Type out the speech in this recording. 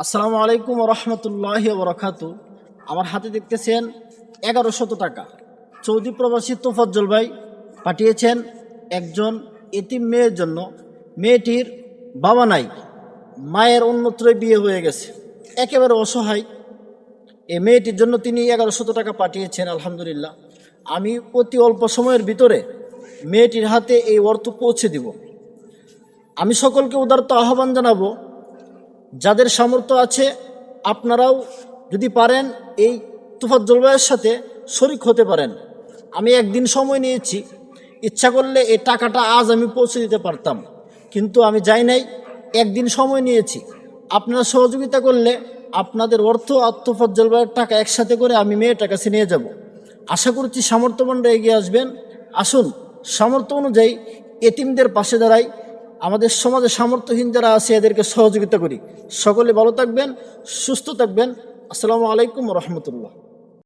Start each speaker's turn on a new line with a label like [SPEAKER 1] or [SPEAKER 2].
[SPEAKER 1] আসসালামু আলাইকুম রহমতুল্লাহি বরকাতু। আমার হাতে দেখতেছেন 1100 টাকা। সৌদি প্রবাসী তোফাজ্জল ভাই পাঠিয়েছেন একজন এতিম মেয়ের জন্য। মেয়েটির বাবা নাই, মায়ের অন্যত্র বিয়ে হয়ে গেছে, একেবারে অসহায়। এই মেয়েটির জন্য তিনি 1100 টাকা পাঠিয়েছেন। আলহামদুলিল্লাহ, আমি অতি অল্প সময়ের ভিতরে মেয়েটির হাতে এই অর্থ পৌঁছে দিব। আমি সকলকে উদারত আহ্বান জানাবো, যাদের সামর্থ্য আছে আপনারাও যদি পারেন এই তোফাজ্জল ভাইয়ের সাথে শরিক হতে পারেন। আমি একদিন সময় নিয়েছি, ইচ্ছা করলে এই টাকাটা আজ আমি পৌঁছে দিতে পারতাম, কিন্তু আমি যাই নাই, একদিন সময় নিয়েছি। আপনারা সহযোগিতা করলে আপনাদের অর্থ আর তোফাজ্জল ভাইয়ের টাকা একসাথে করে আমি মেয়েটার কাছে নিয়ে যাব। আশা করছি সামর্থ্যবানরা এগিয়ে আসবেন। আসুন সামর্থ্য অনুযায়ী এতিমদের পাশে দাঁড়াই। আমাদের সমাজে সামর্থ্যহীন যারা আছে এদেরকে সহযোগিতা করি। সকলে ভালো থাকবেন, সুস্থ থাকবেন। আসসালামু আলাইকুম রহমতুল্লাহ।